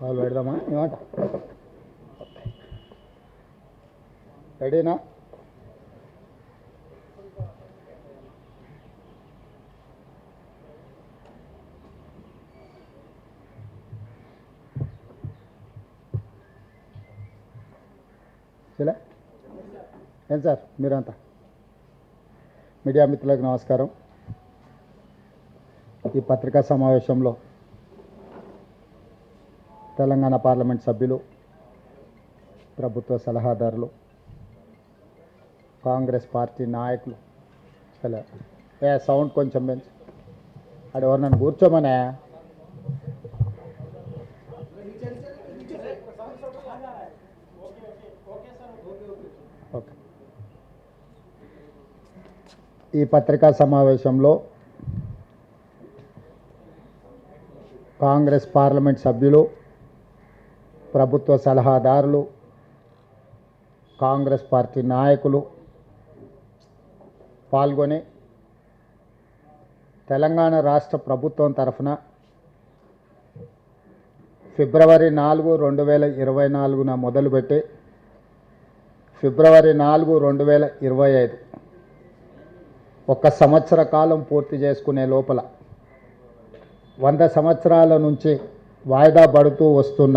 వాళ్ళు పెడదామా ఏమంట? రెడీనా? సరే ఏం సార్, మీరంతా మీడియా మిత్రులకు నమస్కారం. ఈ పత్రికా సమావేశంలో తెలంగాణ పార్లమెంట్ సభ్యులు, ప్రభుత్వ సలహాదారులు, కాంగ్రెస్ పార్టీ నాయకులు, సౌండ్ కొంచెం పెంచు. అక్కడ ఎవరు నన్ను కూర్చోమనే? ఓకే. ఈ పత్రికా సమావేశంలో కాంగ్రెస్ పార్లమెంట్ సభ్యులు, ప్రభుత్వ సలహాదారులు, కాంగ్రెస్ పార్టీ నాయకులు పాల్గొని తెలంగాణ రాష్ట్ర ప్రభుత్వం తరఫున ఫిబ్రవరి 4, 2024 మొదలుపెట్టి ఫిబ్రవరి 4, 2025 1 సంవత్సర కాలం పూర్తి చేసుకునే లోపల 100 సంవత్సరాల నుంచి వాయిదా పడుతూ వస్తున్న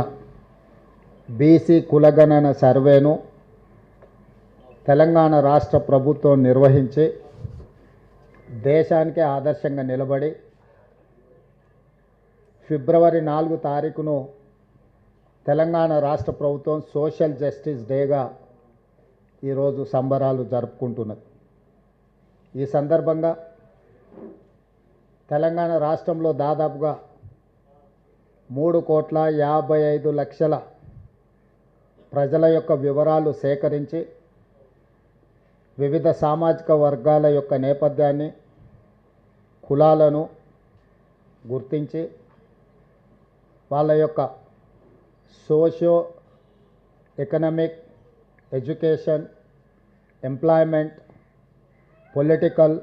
బీసీ కులగణన సర్వేను తెలంగాణ రాష్ట్ర ప్రభుత్వం నిర్వహించి దేశానికే ఆదర్శంగా నిలబడి ఫిబ్రవరి 4 తారీఖును తెలంగాణ రాష్ట్ర ప్రభుత్వం సోషల్ జస్టిస్ డేగా ఈరోజు సంబరాలు జరుపుకుంటున్నది. ఈ సందర్భంగా తెలంగాణ రాష్ట్రంలో దాదాపుగా 3,55,00,000 ప్రజల యొక్క వివరాలు సేకరించి వివిధ సామాజిక వర్గాల యొక్క నేపథ్యాన్ని, కులాలను గుర్తించి వాళ్ళ యొక్క socio economic, education, employment, political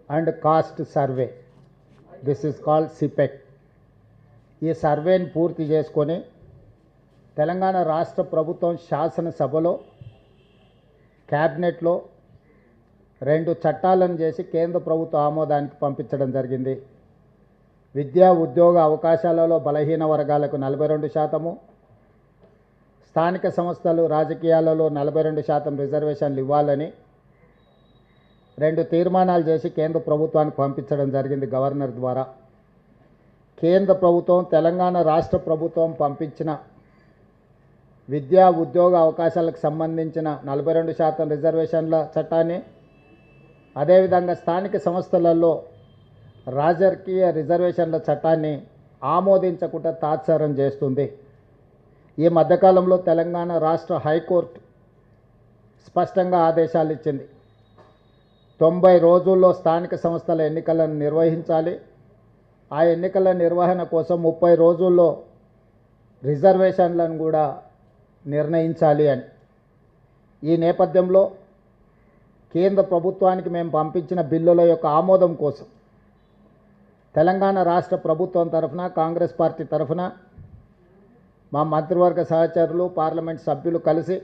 and caste survey, this is called సిపెక్. ఈ సర్వేని పూర్తి చేసుకొని తెలంగాణ రాష్ట్ర ప్రభుత్వం శాసనసభలో, క్యాబినెట్లో 2 చట్టాలను చేసి కేంద్ర ప్రభుత్వ ఆమోదానికి పంపించడం జరిగింది. విద్యా ఉద్యోగ అవకాశాలలో బలహీన వర్గాలకు 42%, స్థానిక సంస్థలు రాజకీయాలలో 42% రిజర్వేషన్లు ఇవ్వాలని 2 తీర్మానాలు చేసి కేంద్ర ప్రభుత్వానికి పంపించడం జరిగింది గవర్నర్ ద్వారా. కేంద్ర ప్రభుత్వం, తెలంగాణ రాష్ట్ర ప్రభుత్వం పంపించిన విద్యా ఉద్యోగ అవకాశాలకు సంబంధించిన 42% రిజర్వేషన్ల చట్టాన్ని, అదేవిధంగా స్థానిక సంస్థలలో రాజకీయ రిజర్వేషన్ల చట్టాన్ని ఆమోదించకుండా తాత్సారం చేస్తుంది. ఈ మధ్యకాలంలో తెలంగాణ రాష్ట్ర హైకోర్టు స్పష్టంగా ఆదేశాలు ఇచ్చింది. 90 రోజుల్లో స్థానిక సంస్థల ఎన్నికలను నిర్వహించాలి. ఆ ఎన్నికల నిర్వహణ కోసం 30 రోజుల్లో రిజర్వేషన్లను కూడా నిర్ణయించాలి అని. ఈ నేపథ్యంలో కేంద్ర ప్రభుత్వానికి మేము పంపించిన బిల్లుల యొక్క ఆమోదం కోసం తెలంగాణ రాష్ట్ర ప్రభుత్వం తరఫున, కాంగ్రెస్ పార్టీ తరఫున మా మంత్రివర్గ సహచరులు, పార్లమెంట్ సభ్యులు కలిసి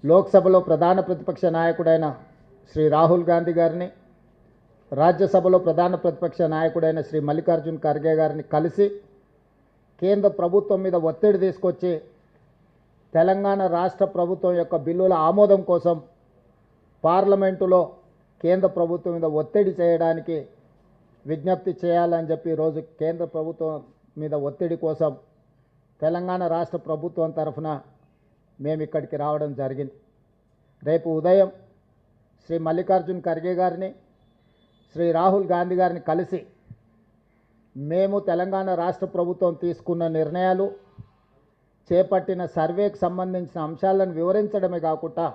లోక్సభలో ప్రధాన ప్రతిపక్ష నాయకుడైన శ్రీ రాహుల్ గాంధీ గారిని, రాజ్యసభలో ప్రధాన ప్రతిపక్ష నాయకుడైన శ్రీ మల్లికార్జున్ ఖర్గే గారిని కలిసి కేంద్ర ప్రభుత్వం మీద ఒత్తిడి తీసుకొచ్చి తెలంగాణ రాష్ట్ర ప్రభుత్వం యొక్క బిల్లుల ఆమోదం కోసం పార్లమెంటులో కేంద్ర ప్రభుత్వం మీద ఒత్తిడి చేయడానికి విజ్ఞప్తి చేయాలని చెప్పి ఈరోజు కేంద్ర ప్రభుత్వం మీద ఒత్తిడి కోసం తెలంగాణ రాష్ట్ర ప్రభుత్వం తరఫున మేము ఇక్కడికి రావడం జరిగింది. రేపు ఉదయం శ్రీ మల్లికార్జున్ ఖర్గే గారిని, శ్రీ రాహుల్ గాంధీ గారిని కలిసి మేము తెలంగాణ రాష్ట్ర ప్రభుత్వం తీసుకున్న నిర్ణయాలు, చేపట్టిన సర్వేకి సంబంధించిన అంశాలను వివరించడమే కాకుండా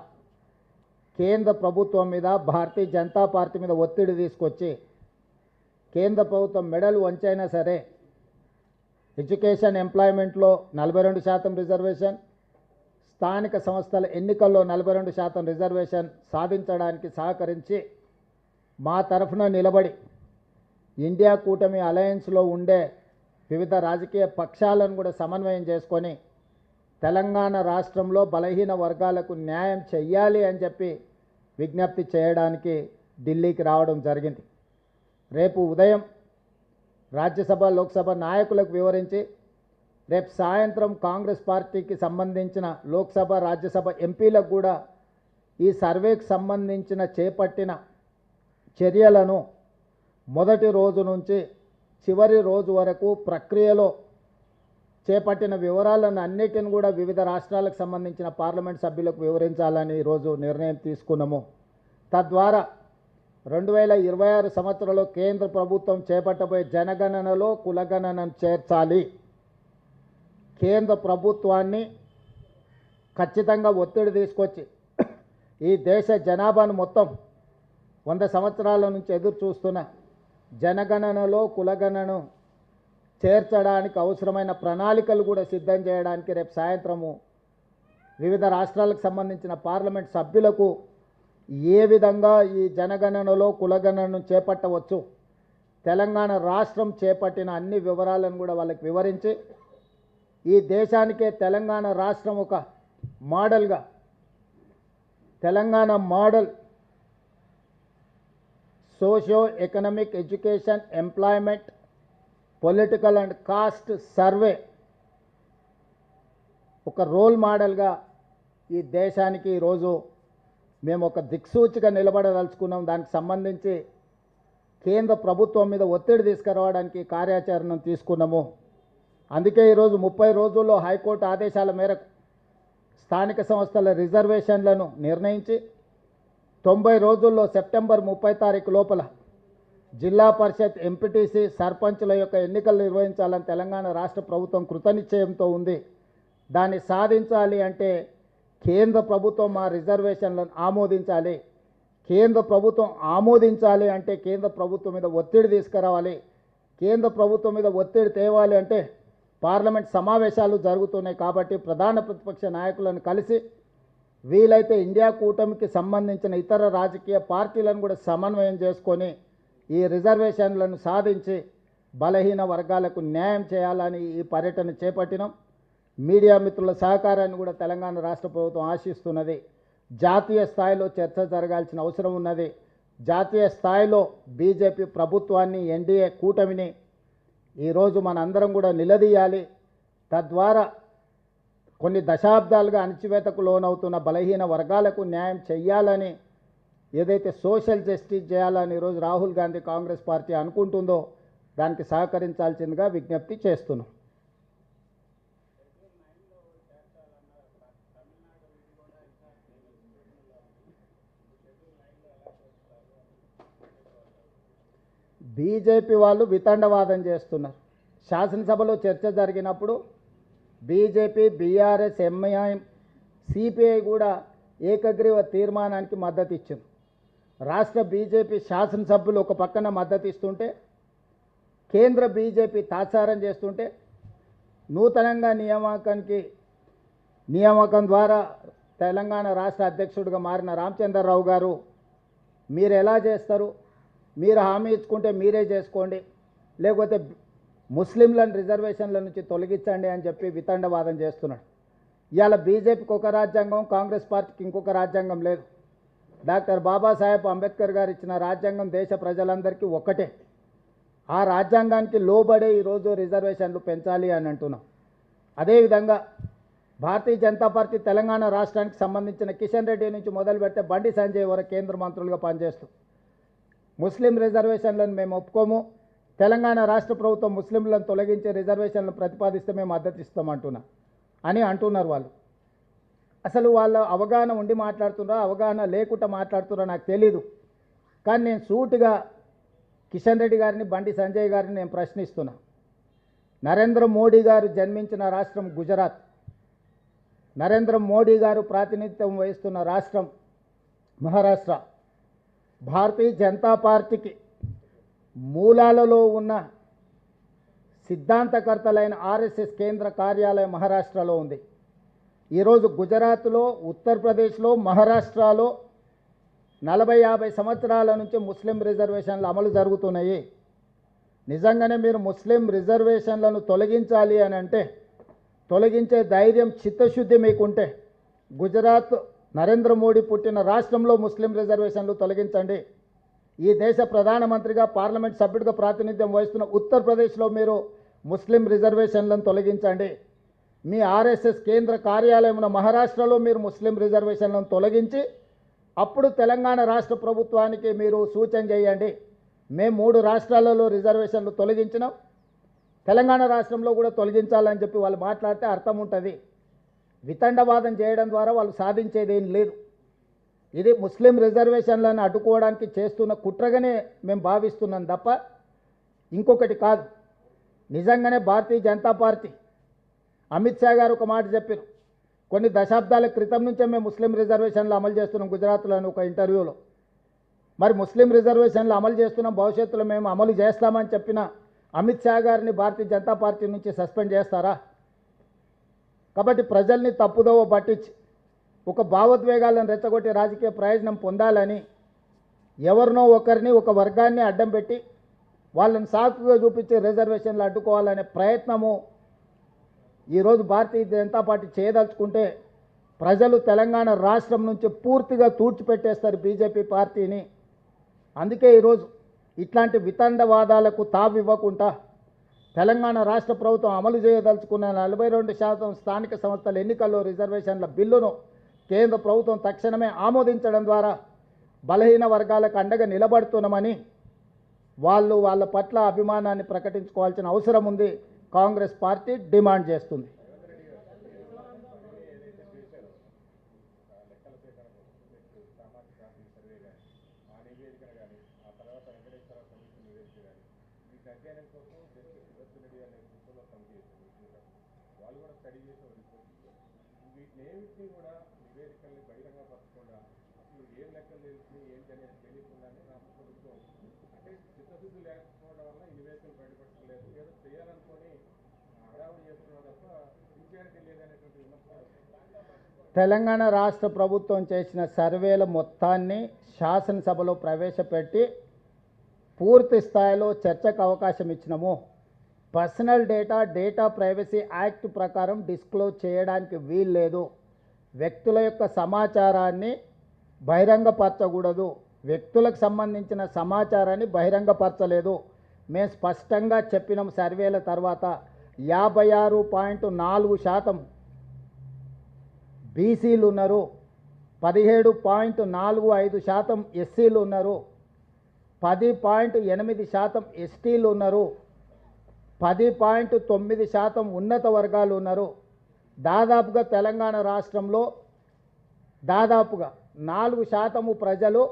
కేంద్ర ప్రభుత్వం మీద, భారతీయ జనతా పార్టీ మీద ఒత్తిడి తీసుకొచ్చి కేంద్ర ప్రభుత్వం మెడలు వంచైనా సరే ఎడ్యుకేషన్, ఎంప్లాయ్మెంట్లో 42% రిజర్వేషన్, స్థానిక సంస్థల ఎన్నికల్లో 42% రిజర్వేషన్ సాధించడానికి సహకరించి మా తరఫున నిలబడి ఇండియా కూటమి అలయన్స్లో ఉండే వివిధ రాజకీయ పక్షాలను కూడా సమన్వయం చేసుకొని తెలంగాణ రాష్ట్రంలో బలహీన వర్గాలకు న్యాయం చెయ్యాలి అని చెప్పి విజ్ఞప్తి చేయడానికి ఢిల్లీకి రావడం జరిగింది. రేపు ఉదయం రాజ్యసభ లోక్సభ నాయకులకు వివరించి రేపు సాయంత్రం కాంగ్రెస్ పార్టీకి సంబంధించిన లోక్సభ రాజ్యసభ ఎంపీలకు కూడా ఈ సర్వేకి సంబంధించిన చేపట్టిన చర్యలను మొదటి రోజు నుంచి చివరి రోజు వరకు ప్రక్రియలో చేపట్టిన వివరాలను అన్నిటిని కూడా వివిధ రాష్ట్రాలకు సంబంధించిన పార్లమెంట్ సభ్యులకు వివరించాలని ఈరోజు నిర్ణయం తీసుకున్నాము. తద్వారా 2026 సంవత్సరంలో కేంద్ర ప్రభుత్వం చేపట్టబోయే జనగణనలో కులగణనను చేర్చాలి. కేంద్ర ప్రభుత్వాన్ని ఖచ్చితంగా ఒత్తిడి తీసుకొచ్చి ఈ దేశ జనాభాను మొత్తం 100 సంవత్సరాల నుంచి ఎదురు చూస్తున్న జనగణనలో కులగణనను చేర్చడానికి అవసరమైన ప్రణాళికలు కూడా సిద్ధం చేయడానికి రేపు సాయంత్రము వివిధ రాష్ట్రాలకు సంబంధించిన పార్లమెంట్ సభ్యులకు ఏ విధంగా ఈ జనగణనలో కులగణనను చేపట్టవచ్చు, తెలంగాణ రాష్ట్రం చేపట్టిన అన్ని వివరాలను కూడా వాళ్ళకి వివరించి ఈ దేశానికే తెలంగాణ రాష్ట్రం ఒక మోడల్గా, Telangana model socio economic, education, employment, political and caste survey ఒక రోల్ మోడల్గా ఈ దేశానికి ఈరోజు మేము ఒక దిక్సూచిగా నిలబడదలుచుకున్నాం. దానికి సంబంధించి కేంద్ర ప్రభుత్వం మీద ఒత్తిడి తీసుకురావడానికి కార్యాచరణను తీసుకున్నాము. అందుకే ఈరోజు 30 రోజుల్లో హైకోర్టు ఆదేశాల మేరకు స్థానిక సంస్థల రిజర్వేషన్లను నిర్ణయించి 90 రోజుల్లో సెప్టెంబర్ 30 తారీఖు లోపల జిల్లా పరిషత్, ఎంపీటీసీ, సర్పంచుల యొక్క ఎన్నికలు నిర్వహించాలని తెలంగాణ రాష్ట్ర ప్రభుత్వం కృతనిశ్చయంతో ఉంది. దాన్ని సాధించాలి అంటే కేంద్ర ప్రభుత్వం ఆ రిజర్వేషన్లను ఆమోదించాలి. కేంద్ర ప్రభుత్వం ఆమోదించాలి అంటే కేంద్ర ప్రభుత్వం మీద ఒత్తిడి తీసుకురావాలి. కేంద్ర ప్రభుత్వం మీద ఒత్తిడి తేవాలి అంటే పార్లమెంట్ సమావేశాలు జరుగుతున్నాయి. కాబట్టి ప్రధాన ప్రతిపక్ష నాయకులను కలిసి వీలైతే ఇండియా కూటమికి సంబంధించిన ఇతర రాజకీయ పార్టీలను కూడా సమన్వయం చేసుకొని ఈ రిజర్వేషన్లను సాధించి బలహీన వర్గాలకు న్యాయం చేయాలని ఈ పర్యటన చేపట్టినాం. మీడియా మిత్రుల సహకారాన్ని కూడా తెలంగాణ రాష్ట్ర ప్రభుత్వం ఆశిస్తున్నది. జాతీయ స్థాయిలో చర్చ జరగాల్సిన అవసరం ఉన్నది. జాతీయ స్థాయిలో బీజేపీ ప్రభుత్వాన్ని, ఎన్డీఏ కూటమిని ఈరోజు మనందరం కూడా నిలదీయాలి. తద్వారా కొన్ని దశాబ్దాలుగా అణచివేతకు లోనవుతున్న బలహీన వర్గాలకు న్యాయం చెయ్యాలని, ఏదైతే సోషల్ జస్టిస్ చేయాలని ఈరోజు రాహుల్ గాంధీ కాంగ్రెస్ పార్టీ అనుకుంటుందో దానికి సహకరించాల్సిందిగా విజ్ఞప్తి చేస్తున్నాం. బీజేపీ వాళ్ళు వితండవాదం చేస్తున్నారు. శాసనసభలో చర్చ జరిగినప్పుడు బీజేపీ, బీఆర్ఎస్, ఎంఐఎం, సిపిఐ కూడా ఏకగ్రీవ తీర్మానానికి మద్దతు ఇచ్చింది. రాష్ట్ర బీజేపీ శాసనసభ్యులు ఒక పక్కన మద్దతు ఇస్తుంటే, కేంద్ర బీజేపీ తాత్సారం చేస్తుంటే, నూతనంగా నియామకం ద్వారా తెలంగాణ రాష్ట్ర అధ్యక్షుడిగా మారిన రామచంద్రరావు గారు మీరు ఎలా చేస్తారు, మీరు హామీ ఇచ్చుకుంటే మీరే చేసుకోండి, లేకపోతే ముస్లింలను రిజర్వేషన్ల నుంచి తొలగించండి అని చెప్పి వితండవాదం చేస్తున్నాడు. ఇవాళ బీజేపీకి ఒక రాజ్యాంగం, కాంగ్రెస్ పార్టీకి ఇంకొక రాజ్యాంగం లేదు. డాక్టర్ బాబాసాహెబ్ అంబేద్కర్ గారు ఇచ్చిన రాజ్యాంగం దేశ ప్రజలందరికీ ఒక్కటే. ఆ రాజ్యాంగానికి లోబడే ఈరోజు రిజర్వేషన్లు పెంచాలి అని అంటున్నాం. అదేవిధంగా భారతీయ జనతా పార్టీ తెలంగాణ రాష్ట్రానికి సంబంధించిన కిషన్ రెడ్డి నుంచి మొదలు పెడితే బండి సంజయ్ వరకు కేంద్ర మంత్రులుగా పనిచేస్తూ ముస్లిం రిజర్వేషన్లను మేము ఒప్పుకోము, తెలంగాణ రాష్ట్ర ప్రభుత్వం ముస్లింలను తొలగించే రిజర్వేషన్లను ప్రతిపాదిస్తే మేము మద్దతు ఇస్తామంటున్నా అని అంటున్నారు వాళ్ళు. అసలు వాళ్ళ అవగాహన ఉండి మాట్లాడుతున్నారా, అవగాహన లేకుండా మాట్లాడుతున్నారా నాకు తెలీదు. కానీ నేను సూటిగా కిషన్ రెడ్డి గారిని, బండి సంజయ్ గారిని నేను ప్రశ్నిస్తున్నా. నరేంద్ర మోడీ గారు జన్మించిన రాష్ట్రం గుజరాత్, నరేంద్ర మోడీ గారు ప్రాతినిధ్యం వహిస్తున్న రాష్ట్రం మహారాష్ట్ర. భారతీయ జనతా పార్టీకి మూలాలలో ఉన్న సిద్ధాంతకర్తలైన ఆర్ఎస్ఎస్ కేంద్ర కార్యాలయం మహారాష్ట్రలో ఉంది. ఈరోజు గుజరాత్లో, ఉత్తరప్రదేశ్లో, మహారాష్ట్రలో 40-50 సంవత్సరాల నుంచి ముస్లిం రిజర్వేషన్లు అమలు జరుగుతున్నాయి. నిజంగానే మీరు ముస్లిం రిజర్వేషన్లను తొలగించాలి అని అంటే, తొలగించే ధైర్యం చిత్తశుద్ధి మీకుంటే గుజరాత్ నరేంద్ర మోడీ పుట్టిన రాష్ట్రంలో ముస్లిం రిజర్వేషన్లు తొలగించండి. ఈ దేశ ప్రధానమంత్రిగా పార్లమెంట్ సభ్యుడిగా ప్రాతినిధ్యం వహిస్తున్న ఉత్తరప్రదేశ్లో మీరు ముస్లిం రిజర్వేషన్లను తొలగించండి. మీ ఆర్ఎస్ఎస్ కేంద్ర కార్యాలయం ఉన్న మహారాష్ట్రలో మీరు ముస్లిం రిజర్వేషన్లను తొలగించి అప్పుడు తెలంగాణ రాష్ట్ర ప్రభుత్వానికి మీరు సూచన చేయండి. మేము 3 రాష్ట్రాలలో రిజర్వేషన్లు తొలగించినాం, తెలంగాణ రాష్ట్రంలో కూడా తొలగించాలని చెప్పి వాళ్ళు మాట్లాడితే అర్థం ఉంటుంది. వితండవాదం చేయడం ద్వారా వాళ్ళు సాధించేది ఏం లేదు. ఇది ముస్లిం రిజర్వేషన్లను అడ్డుకోవడానికి చేస్తున్న కుట్రగానే మేము భావిస్తున్నాం తప్ప ఇంకొకటి కాదు. నిజంగానే భారతీయ జనతా పార్టీ అమిత్ షా గారు ఒక మాట చెప్పారు, కొన్ని దశాబ్దాల క్రితం నుంచే మేము ముస్లిం రిజర్వేషన్లు అమలు చేస్తున్నాం గుజరాత్లోని ఒక ఇంటర్వ్యూలో. మరి ముస్లిం రిజర్వేషన్లు అమలు చేస్తున్నాం, భవిష్యత్తులో మేము అమలు చేస్తామని చెప్పిన అమిత్ షా గారిని భారతీయ జనతా పార్టీ నుంచి సస్పెండ్ చేస్తారా? కాబట్టి ప్రజల్ని తప్పుదోవ పట్టించి ఒక భావోద్వేగాలను రెచ్చగొట్టి రాజకీయ ప్రయోజనం పొందాలని ఎవరినో ఒకరిని, ఒక వర్గాన్ని అడ్డం పెట్టి వాళ్ళని సాకుగా చూపించి రిజర్వేషన్లు అడ్డుకోవాలనే ప్రయత్నము ఈరోజు భారతీయ జనతా పార్టీ చేయదలుచుకుంటే ప్రజలు తెలంగాణ రాష్ట్రం నుంచి పూర్తిగా తూడ్చిపెట్టేస్తారు బీజేపీ పార్టీని. అందుకే ఈరోజు ఇట్లాంటి వితండవాదాలకు తావివ్వకుండా తెలంగాణ రాష్ట్ర ప్రభుత్వం అమలు చేయదలుచుకున్న 42% స్థానిక సంస్థల ఎన్నికల్లో రిజర్వేషన్ల బిల్లును కేంద్ర ప్రభుత్వం తక్షణమే ఆమోదించడం ద్వారా బలహీన వర్గాలకు అండగా నిలబడుతున్నామని వాళ్ళ పట్ల అభిమానాన్ని ప్రకటించుకోవాల్సిన అవసరం ఉంది. కాంగ్రెస్ పార్టీ డిమాండ్ చేస్తుంది. తెలంగాణ రాష్ట్ర ప్రభుత్వం చేసిన సర్వేల మొత్తాన్ని శాసనసభలో ప్రవేశపెట్టి పూర్తి స్థాయిలో చర్చకు అవకాశం ఇచ్చినాము. పర్సనల్ డేటా ప్రైవసీ యాక్ట్ ప్రకారం డిస్క్లోజ్ చేయడానికి వీల్లేదు. వ్యక్తుల యొక్క సమాచారాన్ని బహిరంగపరచకూడదు. వ్యక్తులకు సంబంధించిన సమాచారాన్ని బహిరంగపరచలేదు. మేము స్పష్టంగా చెప్పినాం. సర్వేల తర్వాత 56.4% బీసీలు ఉన్నారు, 17.45% ఎస్సీలు ఉన్నారు, 10.8% ఎస్టీలు ఉన్నారు, 10.9% ఉన్నత వర్గాలు ఉన్నారు. దాదాపుగా తెలంగాణ రాష్ట్రంలో దాదాపుగా 4% ప్రజలు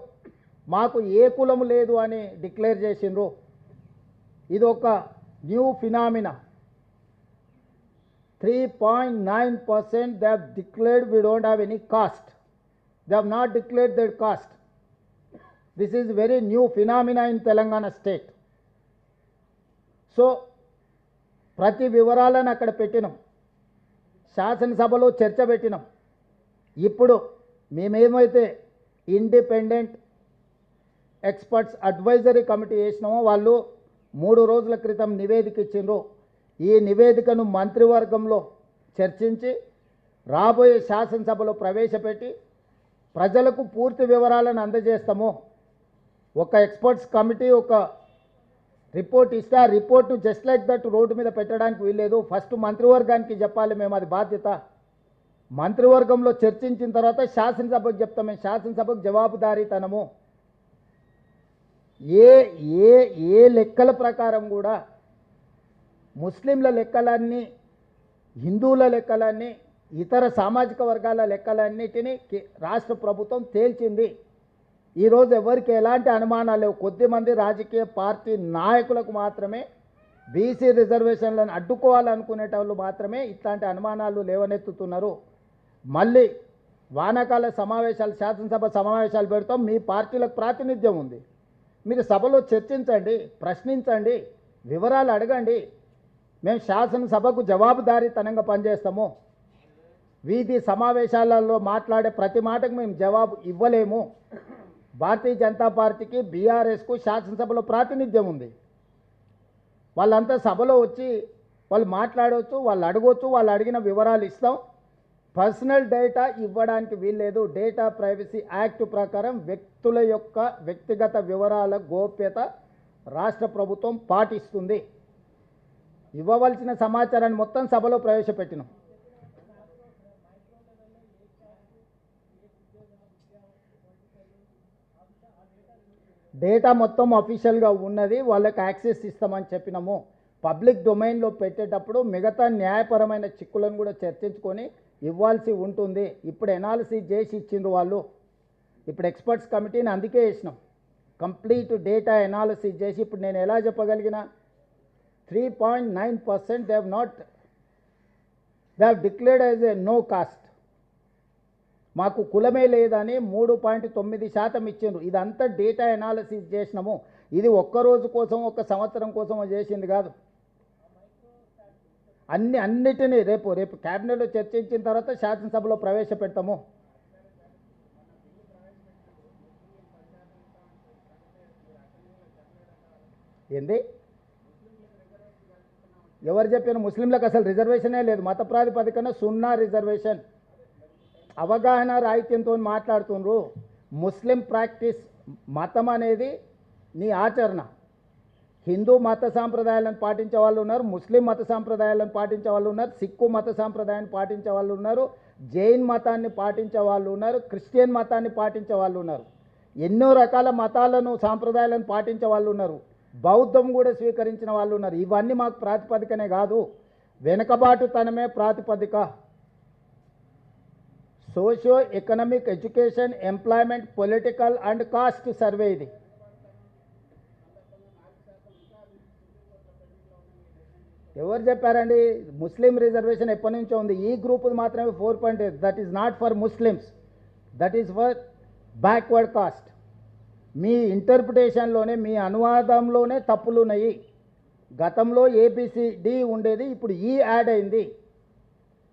మాకు ఏ కులం లేదు అని డిక్లేర్ చేసిండ్రు. ఇది ఒక new phenomena. 3.9% they have declared we don't have any caste. They have not declared their caste. This is very new phenomena in Telangana state. So ప్రతి వివరాలను అక్కడ పెట్టినాం, శాసనసభలో చర్చ పెట్టినాం. ఇప్పుడు మేమేమైతే ఇండిపెండెంట్ ఎక్స్పర్ట్స్ అడ్వైజరీ కమిటీ వేసినామో వాళ్ళు 3 రోజుల క్రితం నివేదిక ఇచ్చిండ్రు. ఈ నివేదికను మంత్రివర్గంలో చర్చించి రాబోయే శాసనసభలో ప్రవేశపెట్టి ప్రజలకు పూర్తి వివరాలను అందజేస్తాము. ఒక ఎక్స్పర్ట్స్ కమిటీ ఒక రిపోర్ట్ ఇస్తే ఆ రిపోర్ట్ను జస్ట్ లైక్ దట్ రోడ్డు మీద పెట్టడానికి వీల్లేదు. ఫస్ట్ మంత్రివర్గానికి చెప్పాలి, మేము అది బాధ్యత. మంత్రివర్గంలో చర్చించిన తర్వాత శాసనసభకు చెప్తాం. మేము శాసనసభకు జవాబుదారీతనము. ఏ ఏ ఏ లెక్కల ప్రకారం కూడా ముస్లింల లెక్కలన్నీ, హిందువుల లెక్కలన్నీ, ఇతర సామాజిక వర్గాల లెక్కలన్నిటినీ రాష్ట్ర ప్రభుత్వం తేల్చింది. ఈరోజు ఎవరికి ఎలాంటి అనుమానాలు లేవు. కొద్దిమంది రాజకీయ పార్టీ నాయకులకు మాత్రమే బీసీ రిజర్వేషన్లను అడ్డుకోవాలనుకునేటోళ్ళు మాత్రమే ఇట్లాంటి అనుమానాలు లేవనెత్తుతున్నారు. మళ్ళీ వానాకాల సమావేశాలు, శాసనసభ సమావేశాలు పెడతాం. మీ పార్టీలకు ప్రాతినిధ్యం ఉంది, మీరు సభలో చర్చించండి, ప్రశ్నించండి, వివరాలు అడగండి. మేము శాసనసభకు జవాబుదారీతనంగా పనిచేస్తాము. వీధి సమావేశాలలో మాట్లాడే ప్రతి మాటకు మేము జవాబు ఇవ్వలేము. భారతీయ జనతా పార్టీకి, బీఆర్ఎస్కు శాసనసభలో ప్రాతినిధ్యం ఉంది. వాళ్ళంతా సభలో వచ్చి వాళ్ళు మాట్లాడవచ్చు, వాళ్ళు అడగవచ్చు, వాళ్ళు అడిగిన వివరాలు ఇస్తాం. పర్సనల్ డేటా ఇవ్వడానికి వీల్లేదు. డేటా ప్రైవసీ యాక్ట్ ప్రకారం వ్యక్తుల యొక్క వ్యక్తిగత వివరాల గోప్యత రాష్ట్ర ప్రభుత్వం పాటిస్తుంది. ఇవ్వవలసిన సమాచారాన్ని మొత్తం సభలో ప్రవేశపెట్టినాం. డేటా మొత్తం అఫీషియల్గా ఉన్నది, వాళ్ళకి యాక్సెస్ ఇస్తామని చెప్పినాము. పబ్లిక్ డొమైన్లో పెట్టేటప్పుడు మిగతా న్యాయపరమైన చిక్కులను కూడా చర్చించుకొని ఇవ్వాల్సి ఉంటుంది. ఇప్పుడు ఎనాలిసిస్ చేసి ఇచ్చిండ్రు వాళ్ళు. ఇప్పుడు ఎక్స్పర్ట్స్ కమిటీని అందుకే వేసినాం. కంప్లీట్ డేటా ఎనాలిసిస్ చేసి ఇప్పుడు నేను ఎలా చెప్పగలిగిన 3.9% they have declared as a no caste. మాకు కులమే లేదని 3.9% ఇచ్చిండ్రు. ఇదంతా డేటా ఎనాలిసిస్ చేసినాము. ఇది ఒక్కరోజు కోసం, ఒక్క సంవత్సరం కోసం చేసింది కాదు. అన్నిటినీ రేపు క్యాబినెట్లో చర్చించిన తర్వాత శాసనసభలో ప్రవేశపెడతాము. ఏంది ఎవరు చెప్పిన? ముస్లింలకు అసలు రిజర్వేషనే లేదు. మత ప్రాతిపదికన 0 రిజర్వేషన్. అవగాహన రాహిత్యంతో మాట్లాడుతుండ్రు. ముస్లిం ప్రాక్టీస్, మతం అనేది నీ ఆచరణ. హిందూ మత సాంప్రదాయాలను పాటించే వాళ్ళు ఉన్నారు, ముస్లిం మత సాంప్రదాయాలను పాటించే వాళ్ళు ఉన్నారు, సిక్కు మత సాంప్రదాయాన్ని పాటించే వాళ్ళు ఉన్నారు, జైన్ మతాన్ని పాటించే వాళ్ళు ఉన్నారు, క్రిస్టియన్ మతాన్ని పాటించే వాళ్ళు ఉన్నారు. ఎన్నో రకాల మతాలను సాంప్రదాయాలను పాటించే వాళ్ళు ఉన్నారు. బౌద్ధం కూడా స్వీకరించిన వాళ్ళు ఉన్నారు. ఇవన్నీ మాకు ప్రాతిపదికనే కాదు, వెనుకబాటుతనమే ప్రాతిపదిక. Socio economic, education, employment, political and caste survey ఇది. ఎవరు చెప్పారండి? ముస్లిం రిజర్వేషన్ ఎప్పటి నుంచో ఉంది. ఈ గ్రూప్ మాత్రమే 4.8. That is not for Muslims, that is for backward caste. మీ ఇంటర్ప్రిటేషన్లోనే, మీ అనువాదంలోనే తప్పులు ఉన్నాయి. గతంలో ఏబిసిడి ఉండేది, ఇప్పుడు ఈ యాడ్ అయింది.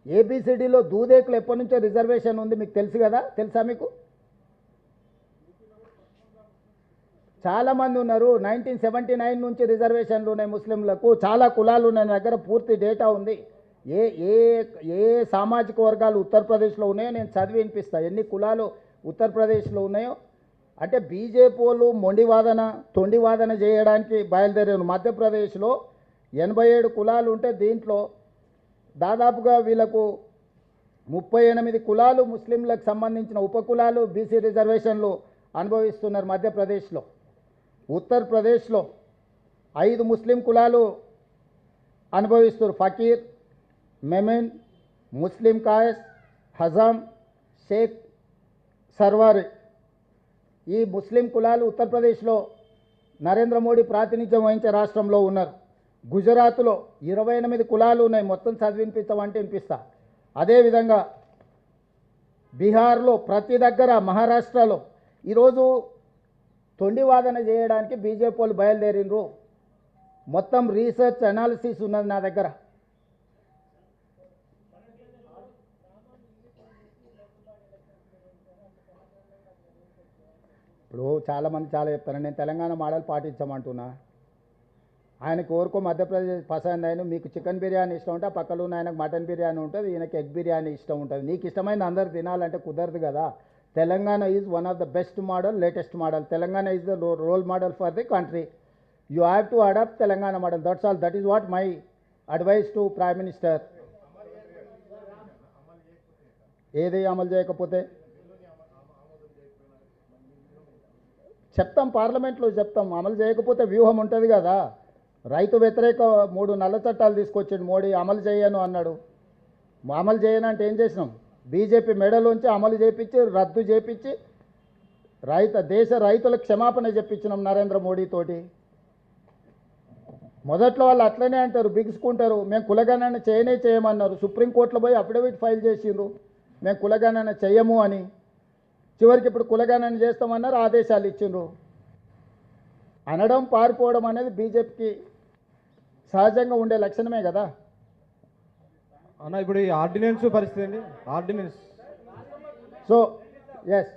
ఏబిసిడిలో దూదేకులు ఎప్పటి నుంచో రిజర్వేషన్ ఉంది, మీకు తెలుసు కదా? తెలుసా మీకు? చాలామంది ఉన్నారు. 1979 నుంచి రిజర్వేషన్లు ఉన్నాయి ముస్లింలకు. చాలా కులాలు ఉన్నాయి, నా దగ్గర పూర్తి డేటా ఉంది. ఏ ఏ ఏ సామాజిక వర్గాలు ఉత్తరప్రదేశ్లో ఉన్నాయో నేను చదివి వినిపిస్తాను. ఎన్ని కులాలు ఉత్తరప్రదేశ్లో ఉన్నాయో. అంటే బీజేపీ వాళ్ళు మొండివాదన, తొండివాదన చేయడానికి బయలుదేరారు. మధ్యప్రదేశ్లో 87 కులాలు ఉంటే దీంట్లో దాదాపుగా వీళ్ళకు 38 కులాలు ముస్లింలకు సంబంధించిన ఉపకులాలు బీసీ రిజర్వేషన్లు అనుభవిస్తున్నారు మధ్యప్రదేశ్లో. ఉత్తరప్రదేశ్లో 5 ముస్లిం కులాలు అనుభవిస్తున్నారు. ఫకీర్, మెమెన్, ముస్లిం కాయస్, హజాం, షేక్, సర్వారి. ఈ ముస్లిం కులాలు ఉత్తరప్రదేశ్లో నరేంద్ర మోడీ ప్రాతినిధ్యం వహించే రాష్ట్రంలో ఉన్నారు. గుజరాత్లో 28 కులాలు ఉన్నాయి. మొత్తం చదివినిపిస్తామంటే వినిపిస్తా. అదేవిధంగా బీహార్లో ప్రతి దగ్గర, మహారాష్ట్రలో ఈరోజు తొండివాదన చేయడానికి బీజేపీ వాళ్ళు బయలుదేరినరు. మొత్తం రీసెర్చ్ అనాలిసిస్ ఉన్నది నా దగ్గర. ఇప్పుడు చాలామంది చాలా చెప్తాను, నేను తెలంగాణ మోడల్ పాటించమంటున్నా. ఆయనకు ఎవరికో మధ్యప్రదేశ్ పసంద్ అయిన, మీకు చికెన్ బిర్యానీ ఇష్టం ఉంటే ఆ పక్కన ఉన్న ఆయనకు మటన్ బిర్యానీ ఉంటుంది, ఈయనకి ఎగ్ బిర్యానీ ఇష్టం ఉంటుంది. నీకు ఇష్టమైంది అందరు తినాలంటే కుదరదు కదా. Telangana is one of the best model, latest model. Telangana is the role model for the country. You have to adapt Telangana model. That's all. That is what my advice to prime minister. ఏది అమలు చేయకపోతే చెప్తాం, పార్లమెంట్లో చెప్తాం. అమలు చేయకపోతే వ్యూహం ఉంటుంది కదా. రైతు వ్యతిరేక 3 నల్ల చట్టాలు తీసుకొచ్చాడు మోడీ, అమలు చేయను అన్నాడు. అమలు చేయనంటే ఏం చేసినాం? బీజేపీ మెడలోంచి అమలు చేయించి, రద్దు చేయించి, దేశ రైతులకు క్షమాపణ చెప్పించినాం నరేంద్ర మోడీతోటి. మొదట్లో వాళ్ళు అట్లనే అంటారు, బిగుసుకుంటారు. మేము కులగణన చేయమన్నారు. సుప్రీంకోర్టులో పోయి అఫిడవిట్ ఫైల్ చేసిండ్రు, మేము కులగణన చేయము అని. చివరికి ఇప్పుడు కులగణన చేస్తామన్నారు, ఆదేశాలు ఇచ్చిండ్రు. అనడం, పారిపోవడం అనేది బీజేపీకి సహజంగా ఉండే లక్షణమే కదా అన్న. ఇప్పుడు ఈ ఆర్డినెన్స్ పరిస్థితి అండి, ordinance. So yes,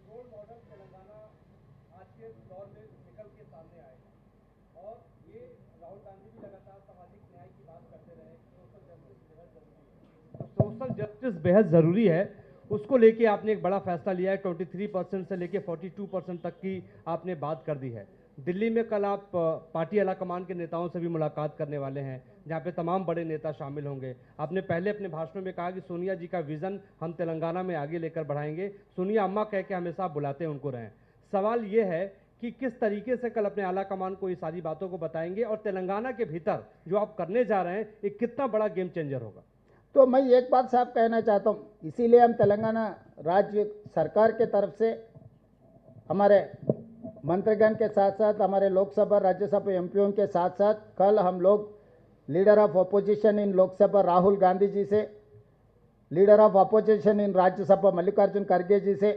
role model Telangana आज के दौर में निकल के सामने आएगा। और ये राहुल गांधी भी लगातार सामाजिक न्याय की बात करते रहे, सोशल जस्टिस बेहद जरूरी है। उसको लेके आपने एक बड़ा फैसला लिया है, 23% से लेके 42% तक की आपने बात कर दी है। दिल्ली में कल आप पार्टी आला कमान के नेताओं से भी मुलाकात करने वाले हैं, जहां पे तमाम बड़े नेता शामिल होंगे। आपने पहले अपने भाषण में कहा कि सोनिया जी का विजन हम तेलंगाना में आगे लेकर बढ़ाएंगे, सोनिया अम्मा कह के हमेशा आप बुलाते हैं उनको रहें। सवाल ये है कि किस तरीके से कल अपने आला कमान को ये सारी बातों को बताएंगे, और तेलंगाना के भीतर जो आप करने जा रहे हैं ये कितना बड़ा गेम चेंजर होगा। तो मैं एक बात साहब कहना चाहता हूँ, इसीलिए हम तेलंगाना राज्य सरकार के तरफ से हमारे मंत्रीगण के साथ साथ हमारे लोकसभा राज्यसभा एमपीओ के साथ साथ कल हम लोग leader of opposition in Lok Sabha Rahul Gandhi ji से, leader of opposition in Rajya Sabha Mallikarjun खड़गे जी से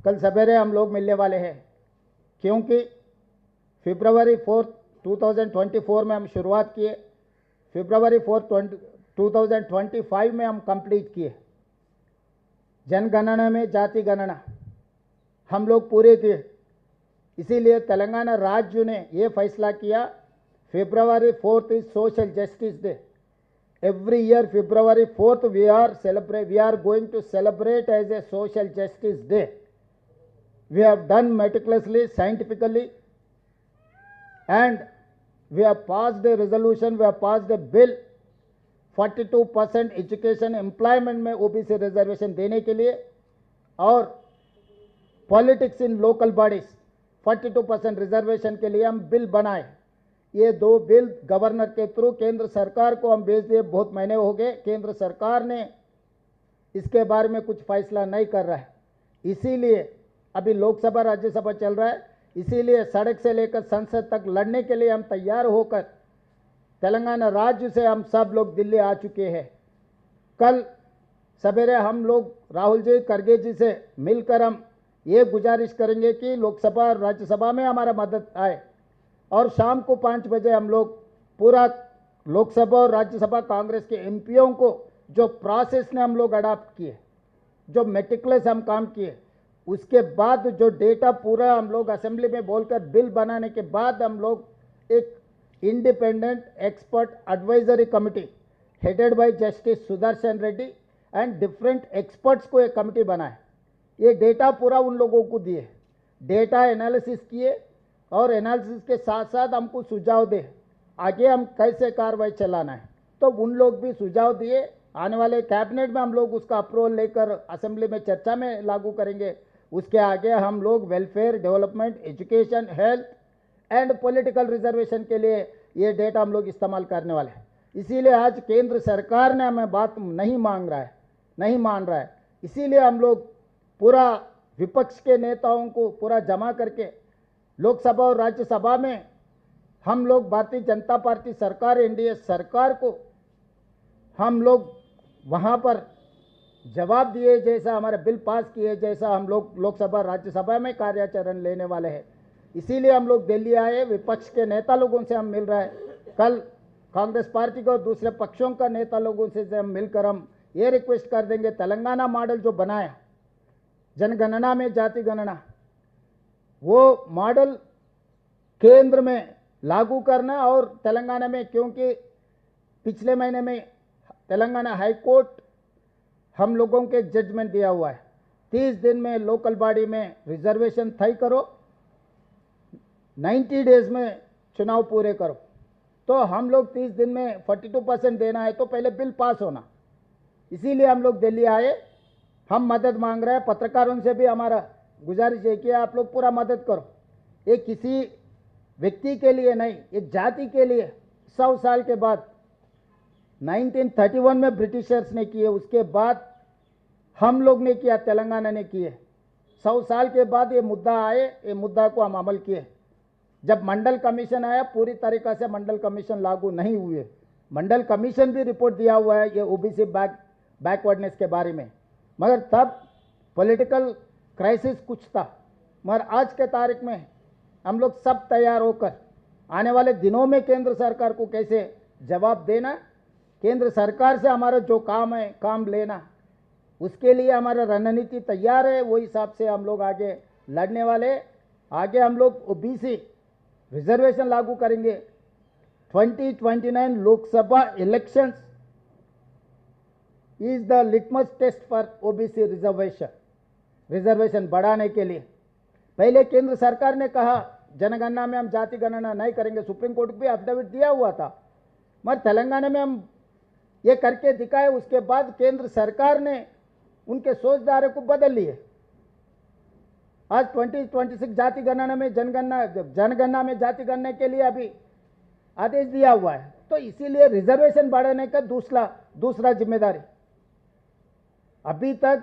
कल सवेरे हम लोग मिलने वाले हैं, क्योंकि फरवरी 4, 2024 में हम शुरुआत किए, फरवरी 4, 2025 में हम कंप्लीट किए। जनगणना में जाति गणना हम लोग पूरे किए। इसीलिए तेलंगाना राज्य ने ये फैसला किया, February 4 is social justice day. Every year February 4 we are going to celebrate as a social justice day. We have done meticulously, scientifically, and we have passed a resolution, we have passed a bill 42% education employment में OBC reservation देने के लिए, और politics in local bodies 42% reservation के लिए हम bill बनाए। ये दो बिल गवर्नर के थ्रू केंद्र सरकार को हम भेज दिए, बहुत महीने हो गए, केंद्र सरकार ने इसके बारे में कुछ फैसला नहीं कर रहा है। इसीलिए अभी लोकसभा राज्यसभा चल रहा है, इसीलिए सड़क से लेकर संसद तक लड़ने के लिए हम तैयार होकर तेलंगाना राज्य से हम सब लोग दिल्ली आ चुके हैं। कल सवेरे हम लोग राहुल जी खड़गे जी से मिलकर हम ये गुजारिश करेंगे कि लोकसभा और राज्यसभा में हमारा मदद आए, और शाम को 5 बजे हम लोग पूरा लोकसभा और राज्यसभा कांग्रेस के एमपीओ को जो प्रोसेस ने हम लोग अडॉप्ट किए, जो मेटिकुलस हम काम किए, उसके बाद जो डेटा पूरा हम लोग असेंबली में बोलकर बिल बनाने के बाद हम लोग एक independent expert advisory committee headed by justice Sudarshan Reddy and different experts को एक कमिटी बनाए। ये डेटा पूरा उन लोगों को दिए, डेटा एनालिसिस किए, और एनालिसिस के साथ साथ हमको सुझाव दे आगे हम कैसे कार्रवाई चलाना है। तो उन लोग भी सुझाव दिए, आने वाले कैबिनेट में हम लोग उसका अप्रूवल लेकर असेंबली में चर्चा में लागू करेंगे। उसके आगे हम लोग welfare, development, education, health and political reservation के लिए ये डेटा हम लोग इस्तेमाल करने वाले हैं। इसीलिए आज केंद्र सरकार ने हमें बात नहीं मान रहा है। इसीलिए हम लोग पूरा विपक्ष के नेताओं को पूरा जमा करके लोकसभा और राज्यसभा में हम लोग भारतीय जनता पार्टी सरकार, एनडीए सरकार को हम लोग वहाँ पर जवाब दिए जैसा, हमारे बिल पास किए जैसा हम लोग लोकसभा राज्यसभा में कार्याचरण लेने वाले हैं। इसीलिए हम लोग दिल्ली आए, विपक्ष के नेता लोगों से हम मिल रहे हैं। कल कांग्रेस पार्टी को और दूसरे पक्षों का नेता लोगों से हम मिलकर हम ये रिक्वेस्ट कर देंगे, तेलंगाना मॉडल जो बनाया जनगणना में जाति गणना, वो मॉडल केंद्र में लागू करना। और तेलंगाना में, क्योंकि पिछले महीने में तेलंगाना हाई कोर्ट हम लोगों के जजमेंट दिया हुआ है, 30 दिन में लोकल बॉडी में रिजर्वेशन तय करो, 90 डेज में चुनाव पूरे करो। तो हम लोग 30 दिन में 42% देना है तो पहले बिल पास होना। इसीलिए हम लोग दिल्ली आए, हम मदद मांग रहे हैं। पत्रकारों से भी हमारा गुजारिश है कि आप लोग पूरा मदद करो। ये किसी व्यक्ति के लिए नहीं, एक जाति के लिए 100 साल के बाद 1931 में ब्रिटिशर्स ने किए, उसके बाद हम लोग ने किया, तेलंगाना ने किए। 100 साल के बाद ये मुद्दा आए, ये मुद्दा को हम अमल किए। जब मंडल कमीशन आया, पूरी तरीक़ा से मंडल कमीशन लागू नहीं हुए। मंडल कमीशन भी रिपोर्ट दिया हुआ है ये ओबीसी बैकवर्डनेस के बारे में, मगर तब पॉलिटिकल क्राइसिस कुछ था। मगर आज के तारीख में हम लोग सब तैयार होकर आने वाले दिनों में केंद्र सरकार को कैसे जवाब देना, केंद्र सरकार से हमारा जो काम है काम लेना, उसके लिए हमारा रणनीति तैयार है, वो हिसाब से हम लोग आगे लड़ने वाले। आगे हम लोग ओबीसी रिजर्वेशन लागू करेंगे। 2029 Lok Sabha elections is the litmus test for OBC reservation बढ़ाने के लिए। पहले केंद्र सरकार ने कहा जनगणना में हम जाति गणना नहीं करेंगे, सुप्रीम कोर्ट भी एफिडेविट दिया हुआ था, मगर तेलंगाना में हम ये करके दिखाए। उसके बाद केंद्र सरकार ने उनके सोच दायरे को बदल लिए। आज 2026 जाति गणना में जनगणना में जाति गणना के लिए अभी आदेश दिया हुआ है। तो इसीलिए रिजर्वेशन बढ़ाने का दूसरा जिम्मेदारी। अभी तक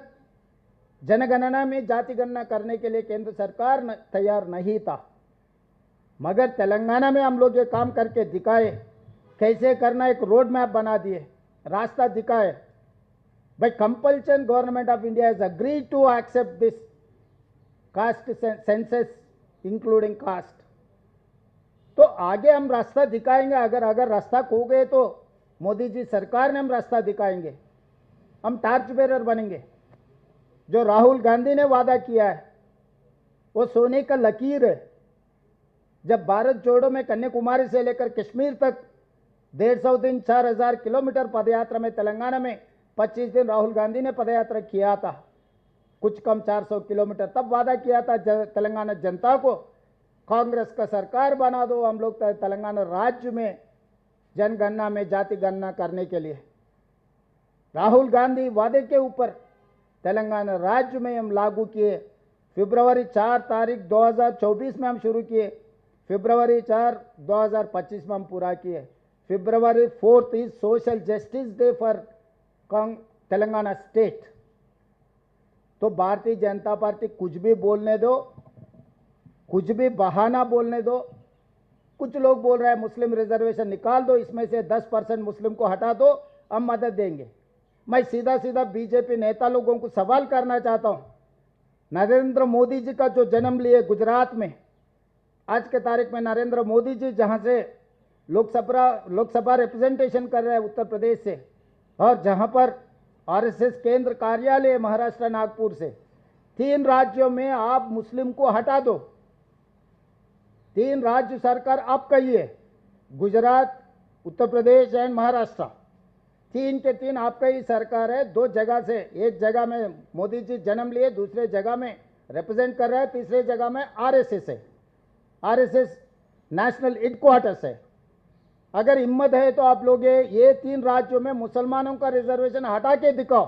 जनगणना में जाति गणना करने के लिए केंद्र सरकार तैयार नहीं था, मगर तेलंगाना में हम लोग ये काम करके दिखाए। कैसे करना, एक रोड मैप बना दिए, रास्ता दिखाए। By compulsion government of India has agreed to accept this caste census including caste. तो आगे हम रास्ता दिखाएंगे। अगर रास्ता खो गए तो मोदी जी सरकार ने हम रास्ता दिखाएंगे, हम टार्च बेरर बनेंगे। जो राहुल गांधी ने वादा किया है वो सोने का लकीर है। जब भारत जोड़ो में कन्याकुमारी से लेकर कश्मीर तक 150 दिन 4000 किलोमीटर पदयात्रा में तेलंगाना में 25 दिन राहुल गांधी ने पदयात्रा किया था, कुछ कम 400 किलोमीटर। तब वादा किया था तेलंगाना जनता को, कांग्रेस का सरकार बना दो, हम लोग तेलंगाना राज्य में जनगणना में जाति गणना करने के लिए। राहुल गांधी वादे के ऊपर तेलंगाना राज्य में हम लागू किए। फरवरी 4 तारीख 2024 में हम शुरू किए, फरवरी 4 2025 में हम पूरा किए। फरवरी 4 is social justice day for Telangana state. तो भारतीय जनता पार्टी कुछ भी बोलने दो, कुछ भी बहाना बोलने दो। कुछ लोग बोल रहे हैं मुस्लिम रिजर्वेशन निकाल दो, इसमें से 10% मुस्लिम को हटा दो, हम मदद देंगे। मैं सीधा सीधा बीजेपी नेता लोगों को सवाल करना चाहता हूं। नरेंद्र मोदी जी का जो जन्म लिए गुजरात में, आज के तारीख में नरेंद्र मोदी जी जहां से लोकसभा रिप्रेजेंटेशन कर रहे हैं उत्तर प्रदेश से, और जहां पर आरएसएस केंद्र कार्यालय महाराष्ट्र नागपुर से, 3 राज्यों में आप मुस्लिम को हटा दो। 3 राज्य सरकार आप कहिए, गुजरात, उत्तर प्रदेश एंड महाराष्ट्र, 3 के 3 आपका ही सरकार है। 2 जगह से, एक जगह में मोदी जी जन्म लिए, दूसरे जगह में रिप्रेजेंट कर रहे हैं, तीसरे जगह में आरएसएस है, आरएसएस नेशनल हेडक्वार्टर्स है। अगर हिम्मत है तो आप लोग ये 3 राज्यों में मुसलमानों का रिजर्वेशन हटा के दिखाओ।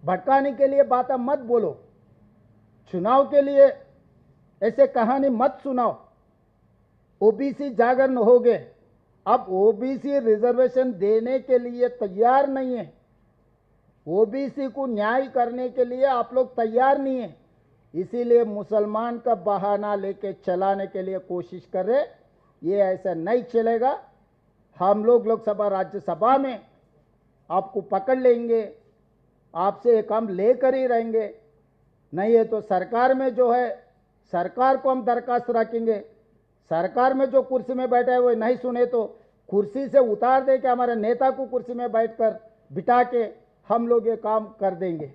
भटकाने के लिए बातें मत बोलो, चुनाव के लिए ऐसे कहानी मत सुनाओ। ओबीसी जागरण हो गए, अब ओबीसी रिजर्वेशन देने के लिए तैयार नहीं है। ओबीसी को न्याय करने के लिए आप लोग तैयार नहीं है, इसीलिए मुसलमान का बहाना लेके चलाने के लिए कोशिश कर रहे। ये ऐसा नहीं चलेगा। हम लोग लोकसभा राज्यसभा में आपको पकड़ लेंगे, आपसे ये काम लेकर ही रहेंगे। नहीं है तो सरकार में जो है, सरकार को हम दरखास्त रखेंगे। सरकार में जो कुर्सी में बैठा है वो नहीं सुने तो कुर्सी से उतार दे के हमारे नेता को कुर्सी में बैठकर बिठा के हम लोग ये काम कर देंगे।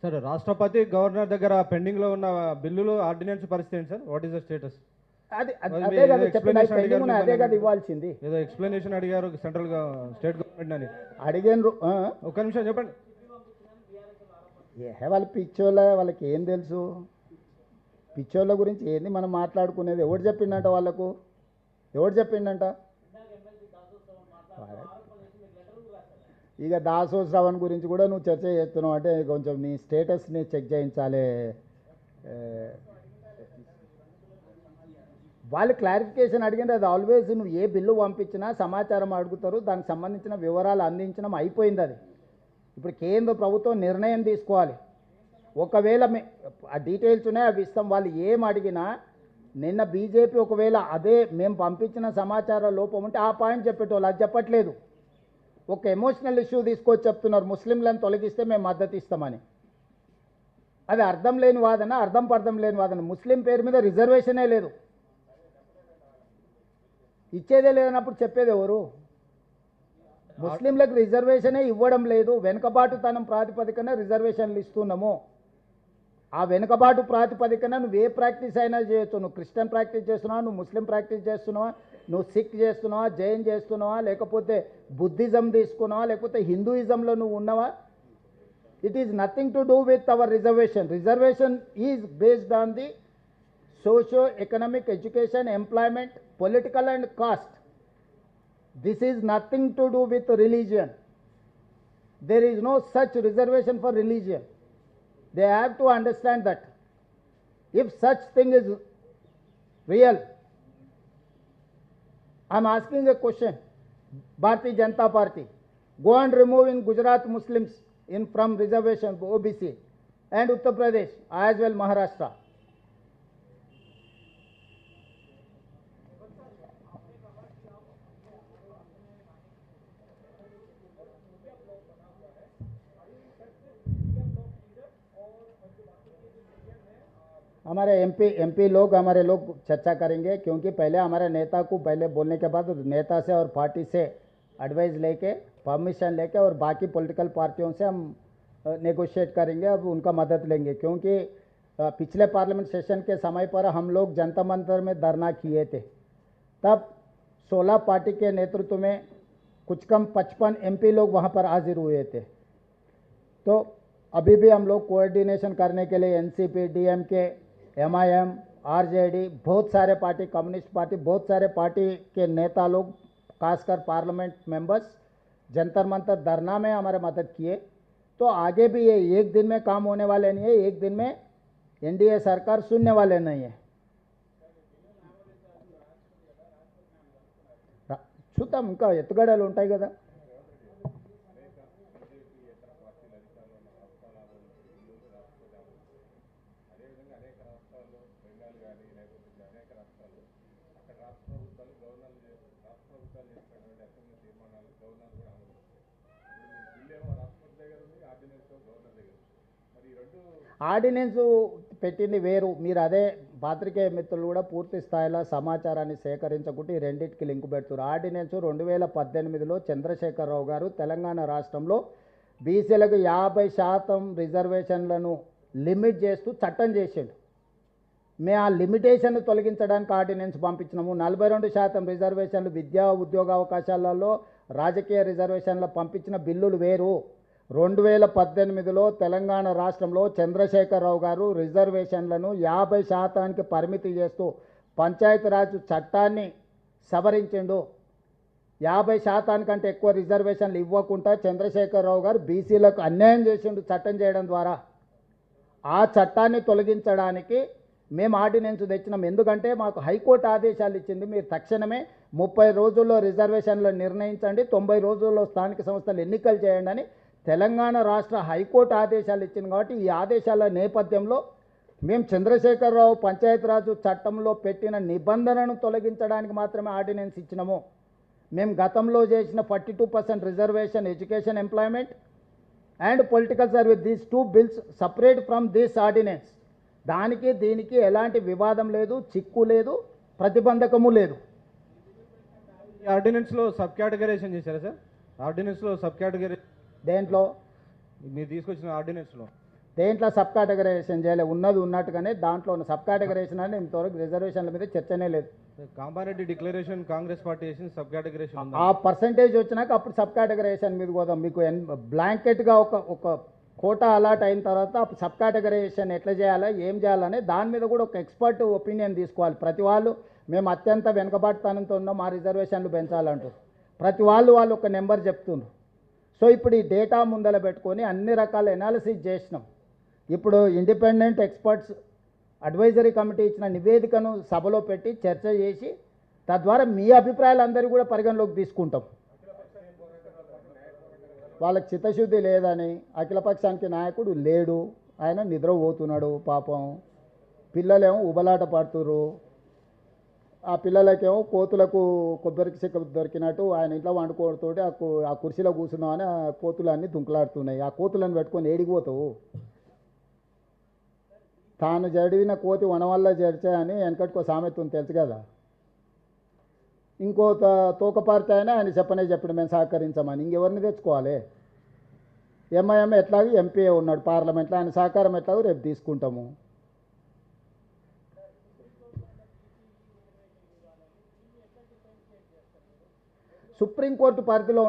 సార్ రాష్ట్రపతి గవర్నర్ దగ్గర పెండింగ్ లో ఉన్న బిల్లులు ఆర్డినెన్స్ పరిస్థితి ఏంటి sir? What is the status? అదే కదా చెప్పిన, అదే కదా ఇవ్వాల్సింది. ఏదో ఎక్స్ప్లెనేషన్ అడిగారు సెంట్రల్ స్టేట్ గవర్నమెంట్ అని అడిగారు. ఒక్క నిమిషం చెప్పండి. వాళ్ళ పిచ్చోళ్ళ, వాళ్ళకి ఏం తెలుసు? పిచ్చోళ్ళ గురించి ఏంది మనం మాట్లాడుకునేది? ఎవడు చెప్పిండంట వాళ్ళకు? ఎవడు చెప్పిండంట? ఇక దాసోత్సవం గురించి కూడా నువ్వు చర్చ చేస్తున్నావు అంటే కొంచెం నీ స్టేటస్ని చెక్ చేయించాలి. వాళ్ళు క్లారిఫికేషన్ అడిగింది. అది ఆల్వేస్ నువ్వు ఏ బిల్లు పంపించినా సమాచారం అడుగుతారు, దానికి సంబంధించిన వివరాలు అందించడం అయిపోయింది. అది ఇప్పుడు కేంద్ర ప్రభుత్వం నిర్ణయం తీసుకోవాలి. ఒకవేళ ఆ డీటెయిల్స్ ఉన్నాయి, అవి ఇస్తాం. వాళ్ళు ఏం అడిగినా నిన్న బీజేపీ ఒకవేళ అదే మేము పంపించిన సమాచార లోపం ఉంటే ఆ పాయింట్ చెప్పేటోళ్ళు, అది చెప్పట్లేదు. ఒక ఎమోషనల్ ఇష్యూ తీసుకొచ్చి చెప్తున్నారు, ముస్లింలను తొలగిస్తే మేము మద్దతు ఇస్తామని. అది అర్థం లేని వాదన, అర్థం లేని వాదన. ముస్లిం పేరు మీద రిజర్వేషనే లేదు, ఇచ్చేదే లేదన్నప్పుడు చెప్పేది ఎవరు? ముస్లింలకు రిజర్వేషనే ఇవ్వడం లేదు, వెనుకబాటుతనం ప్రాతిపదికన రిజర్వేషన్లు ఇస్తున్నాము. ఆ వెనుకబాటు ప్రాతిపదికన నువ్వు ఏ ప్రాక్టీస్ అయినా చేయొచ్చు. నువ్వు క్రిస్టియన్ ప్రాక్టీస్ చేస్తున్నావా, నువ్వు ముస్లిం ప్రాక్టీస్ చేస్తున్నావా, నువ్వు సిక్ చేస్తున్నావా, జైన్ చేస్తున్నావా, లేకపోతే బుద్ధిజం తీసుకున్నావా, లేకపోతే హిందూయిజంలో నువ్వు ఉన్నావా. It is nothing to do with our reservation. Reservation is based on the socio economic education, employment, political and caste. This is nothing to do with religion. There is no such reservation for religion. They have to understand that if such thing is real, I am asking a question. Bharatiya Janata Party, go and remove in Gujarat Muslims in from reservation OBC and Uttar Pradesh as well Maharashtra. हमारे MP लोग हमारे लोग चर्चा करेंगे, क्योंकि पहले हमारे नेता को पहले बोलने के बाद नेता से और पार्टी से एडवाइस लेके परमिशन लेके और बाकी पॉलिटिकल पार्टियों से हम नेगोशिएट करेंगे, अब उनका मदद लेंगे। क्योंकि पिछले पार्लियामेंट सेशन के समय पर हम लोग जनता मंतर में धरना किए थे, तब 16 पार्टी के नेतृत्व में कुछ कम 55 एमपी लोग वहाँ पर हाजिर हुए थे। तो अभी भी हम लोग कोऑर्डिनेशन करने के लिए एनसीपी, डीएमके, एमआईएम, आरजेडी, बहुत सारे पार्टी, कम्युनिस्ट पार्टी, बहुत सारे पार्टी के नेता लोग, खासकर पार्लियामेंट मेंबर्स जंतर मंतर धरना में हमारे मदद किए। तो आगे भी ये एक दिन में काम होने वाले नहीं है, एक दिन में एनडीए सरकार सुनने वाले नहीं है। చూద్దాం, ఇంకా ఎత్తుగడలు ఉంటాయి కదా. ఆర్డినెన్స్ పెట్టింది వేరు, మీరు అదే పాత్రికేయ మిత్రులు కూడా పూర్తి స్థాయిలో సమాచారాన్ని సేకరించకుంటే ఈ రెండింటికి లింక్ పెడుతున్నారు. ఆర్డినెన్స్ 2018లో చంద్రశేఖరరావు గారు తెలంగాణ రాష్ట్రంలో బీసీలకు 50% రిజర్వేషన్లను లిమిట్ చేస్తూ చట్టం చేసిండు. మేము ఆ లిమిటేషన్ తొలగించడానికి ఆర్డినెన్స్ పంపించినాము. 42% రిజర్వేషన్లు విద్యా ఉద్యోగ అవకాశాలలో, రాజకీయ రిజర్వేషన్లు పంపించిన బిల్లులు వేరు. 2018లో తెలంగాణ రాష్ట్రంలో చంద్రశేఖరరావు గారు రిజర్వేషన్లను 50%కి పరిమితి చేస్తూ పంచాయతీరాజ్ చట్టాన్ని సవరించిండు. 50% కంటే ఎక్కువ రిజర్వేషన్లు ఇవ్వకుండా చంద్రశేఖరరావు గారు బీసీలకు అన్యాయం చేసిండు చట్టం చేయడం ద్వారా. ఆ చట్టాన్ని తొలగించడానికి మేము ఆర్డినెన్స్ తెచ్చినాం. ఎందుకంటే మాకు హైకోర్టు ఆదేశాలు ఇచ్చింది, మీరు తక్షణమే 30 రోజుల్లో రిజర్వేషన్లు నిర్ణయించండి, 90 రోజుల్లో స్థానిక సంస్థలు ఎన్నికలు చేయండి అని తెలంగాణ రాష్ట్ర హైకోర్టు ఆదేశాలు ఇచ్చింది. కాబట్టి ఈ ఆదేశాల నేపథ్యంలో మేము చంద్రశేఖరరావు పంచాయతీరాజు చట్టంలో పెట్టిన నిబంధనను తొలగించడానికి మాత్రమే ఆర్డినెన్స్ ఇచ్చినాము. మేము గతంలో చేసిన 42% reservation education, employment and political service, these 2 bills separate from this ordinance. దానికి దీనికి ఎలాంటి వివాదం లేదు, చిక్కు లేదు, ప్రతిబంధకము లేదు. ఆర్డినెన్స్లో సబ్ కేటగరైజేషన్ చేశారా సార్? ఆర్డినెన్స్లో సబ్ కేటగరీ దేంట్లో మీరు తీసుకొచ్చిన ఆర్డినెన్స్లో దేంట్లో సబ్ కేటగరైజేషన్ చేయలే, ఉన్నది ఉన్నట్టుగానే దాంట్లో ఉన్న సబ్ కేటగరైజేషన్ అని ఇంతవరకు రిజర్వేషన్ల మీద చర్చనే లేదు. కామారెడ్డి డిక్లరేషన్ కాంగ్రెస్ పార్టీ చేసిన సబ్ కేటగరైజేషన్ ఆ పర్సంటేజ్ వచ్చినాక అప్పుడు సబ్ కేటగరైజేషన్ మీద పోదాం. మీకు బ్లాంకెట్గా ఒక కోటా అలాట్ అయిన తర్వాత సబ్ కేటగరైజేషన్ ఎట్లా చేయాలా, ఏం చేయాలని దాని మీద కూడా ఒక ఎక్స్పర్ట్ ఒపీనియన్ తీసుకోవాలి. ప్రతి వాళ్ళు మేము అత్యంత వెనుకబాటుతనంతో ఉన్నాం, మా రిజర్వేషన్లు పెంచాలంటారు. ప్రతి వాళ్ళు ఒక నెంబర్ చెప్తున్నారు. సో ఇప్పుడు ఈ డేటా ముందర పెట్టుకొని అన్ని రకాల ఎనాలిసిస్ చేసినాం. ఇప్పుడు ఇండిపెండెంట్ ఎక్స్పర్ట్స్ అడ్వైజరీ కమిటీ ఇచ్చిన నివేదికను సభలో పెట్టి చర్చ చేసి తద్వారా మీ అభిప్రాయాలు అందరూ కూడా పరిగణలోకి తీసుకుంటాం. వాళ్ళకి చిత్తశుద్ధి లేదని, అఖిలపక్షానికి నాయకుడు లేడు, ఆయన నిద్రపోతున్నాడు పాపం, పిల్లలేమో ఉబలాట పడుతున్నారు. ఆ పిల్లలకేమో కోతులకు కొబ్బరికి చిక్క దొరికినట్టు ఆయన ఇంట్లో వండుకోడుతోటి ఆ కుర్చీలో కూర్చున్నామని ఆ కోతులన్నీ దుంకులాడుతున్నాయి. ఆ కోతులను పెట్టుకొని ఏడిగిపోతావు. తాను జడివిన కోతి వన వల్ల జడిచాయని వెనకటికో సామెత ఉంది, తెలుసు కదా. ఇంకో తోకపార్టీ అయినా ఆయన చెప్పిన మేము సహకరించమని ఇంకెవరిని తెచ్చుకోవాలి. ఎంఐఎం ఎట్లాగో ఎంపీ ఉన్నాడు పార్లమెంట్లో, ఆయన సహకారం ఎట్లాగో రేపు తీసుకుంటాము. సుప్రీంకోర్టు పరిధిలో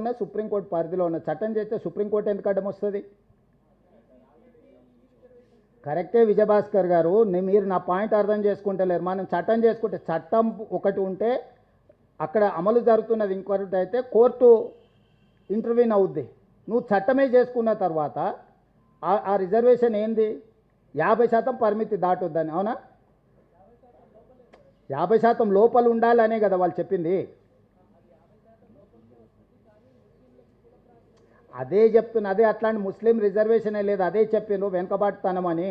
ఉన్న చట్టం చేస్తే సుప్రీంకోర్టు ఎందుకు అడ్డం వస్తుంది? కరెక్టే విజయభాస్కర్ గారు, మీరు నా పాయింట్ అర్థం చేసుకుంటలేరు. మనం చట్టం చేసుకుంటే చట్టం ఒకటి ఉంటే అక్కడ అమలు జరుగుతున్నది ఇంకొకటి అయితే కోర్టు ఇంటర్వ్యూన్ అవుద్ది. నువ్వు చట్టమే చేసుకున్న తర్వాత ఆ రిజర్వేషన్ ఏంది? 50% పరిమితి దాటొద్దని, అవునా? 50% లోపల ఉండాలనే కదా వాళ్ళు చెప్పింది. అదే చెప్తున్నా, అదే అట్లాంటి ముస్లిం రిజర్వేషనే లేదు, అదే చెప్పిండ్రు వెనుకబాటుతనమని.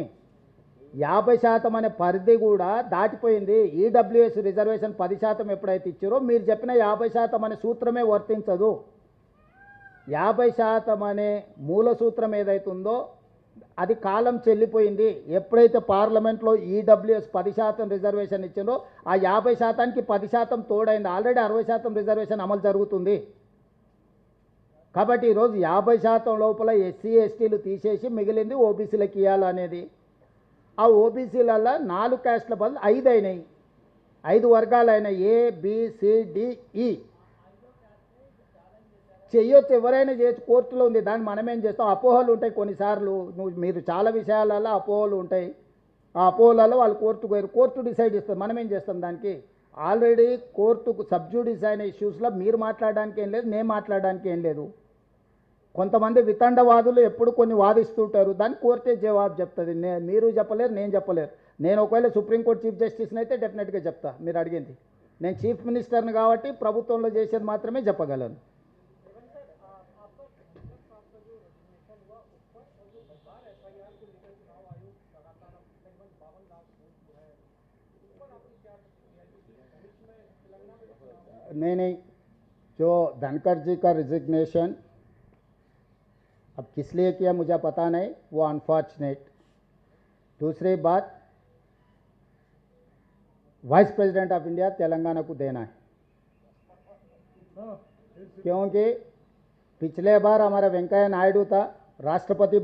50% అనే పరిధి కూడా దాటిపోయింది. ఈడబ్ల్యూఎస్ రిజర్వేషన్ 10% ఎప్పుడైతే ఇచ్చారో మీరు చెప్పిన 50% అనే సూత్రమే వర్తించదు. 50% అనే మూల సూత్రం ఏదైతుందో అది కాలం చెల్లిపోయింది. ఎప్పుడైతే పార్లమెంట్లో ఈడబ్ల్యూఎస్ 10% రిజర్వేషన్ ఇచ్చిందో ఆ 50%కి 10% తోడైంది. ఆల్రెడీ 60% రిజర్వేషన్ అమలు జరుగుతుంది. కాబట్టి ఈరోజు 50% లోపల ఎస్సీ ఎస్టీలు తీసేసి మిగిలింది ఓబీసీలకు ఇవ్వాలనేది. ఆ ఓబీసీలలో 4 క్యాస్ట్ల బదులు 5 అయినాయి, 5 వర్గాలు అయినాయి, ABCDE. చెయ్యొచ్చు, ఎవరైనా చేయొచ్చు, కోర్టులో ఉంది. దాన్ని మనమేం చేస్తాం? అపోహలు ఉంటాయి కొన్నిసార్లు, మీరు చాలా విషయాలలో అపోహలు ఉంటాయి. ఆ అపోహలలో వాళ్ళు కోర్టు డిసైడ్ చేస్తారు, మనమేం చేస్తాం దానికి? ఆల్రెడీ కోర్టుకు సబ్జూడిస్ అయిన ఇష్యూస్లో మీరు మాట్లాడడానికి ఏం లేదు, నేను మాట్లాడడానికి ఏం లేదు. కొంతమంది వితండవాదులు ఎప్పుడు కొన్ని వాదిస్తుంటారు, దాన్ని కోర్టే జవాబు చెప్తుంది. మీరు చెప్పలేరు, నేను చెప్పలేరు. నేను ఒకవేళ సుప్రీంకోర్టు చీఫ్ జస్టిస్ని అయితే డెఫినెట్గా చెప్తా మీరు అడిగింది. నేను చీఫ్ మినిస్టర్ని కాబట్టి ప్రభుత్వంలో చేసేది మాత్రమే చెప్పగలను. नहीं, जो धनखड़ जी का रिजिग्नेशन अब किस लिए किया मुझे पता नहीं, वो अनफॉर्चुनेट। दूसरी बात, vice president of India Telangana को देना है, क्योंकि पिछले बार हमारा वेंकैया नायडू था, राष्ट्रपति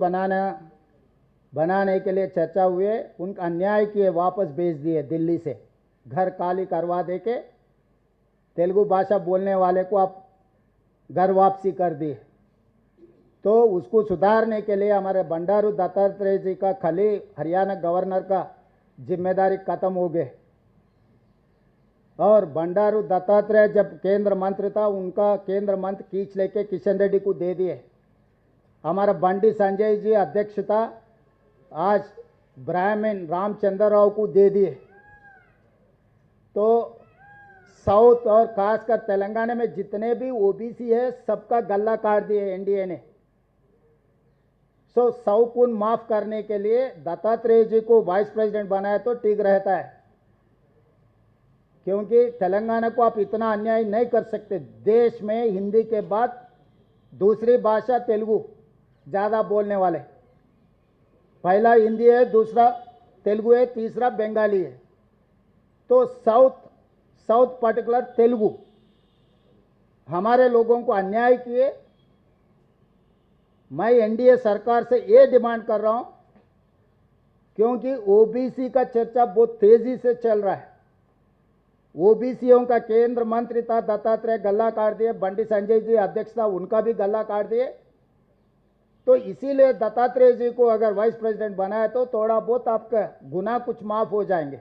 बनाने के लिए चर्चा हुए, उनका अन्याय किए, वापस भेज दिए दिल्ली से, घर खाली करवा दे के तेलुगु भाषा बोलने वाले को आप घर वापसी कर दिए। तो उसको सुधारने के लिए हमारे बंडारू दत्तात्रेय जी का खाली हरियाणा गवर्नर का जिम्मेदारी खत्म हो गए, और बंडारू दत्तात्रेय जब केंद्र मंत्री था उनका केंद्र मंत्री खींच लेके किशन रेड्डी को दे दिए। हमारा बंडी संजय जी अध्यक्ष था, आज ब्राह्मण रामचंद्र राव को दे दिए। तो साउथ और खासकर तेलंगाना में जितने भी ओबीसी है सबका गला काट दिए एनडीए ने। सो 100 खून माफ करने के लिए दत्तात्रेय जी को वाइस प्रेसिडेंट बनाया तो ठीक रहता है, क्योंकि तेलंगाना को आप इतना अन्याय नहीं कर सकते। देश में हिंदी के बाद दूसरी भाषा तेलुगु ज़्यादा बोलने वाले, पहला हिंदी है, दूसरा तेलुगु है, तीसरा बंगाली है। तो साउथ पर्टिकुलर तेलुगु हमारे लोगों को अन्याय किए। मैं एनडीए सरकार से ये डिमांड कर रहा हूं, क्योंकि ओबीसी का चर्चा बहुत तेजी से चल रहा है। ओबीसीओं का केंद्र मंत्री था दत्तात्रेय, गला काट दिए। बंडी संजय जी अध्यक्ष था, उनका भी गला काट दिए। तो इसीलिए दत्तात्रेय जी को अगर वाइस प्रेसिडेंट बनाया तो थोड़ा बहुत आपका गुनाह कुछ माफ हो जाएंगे।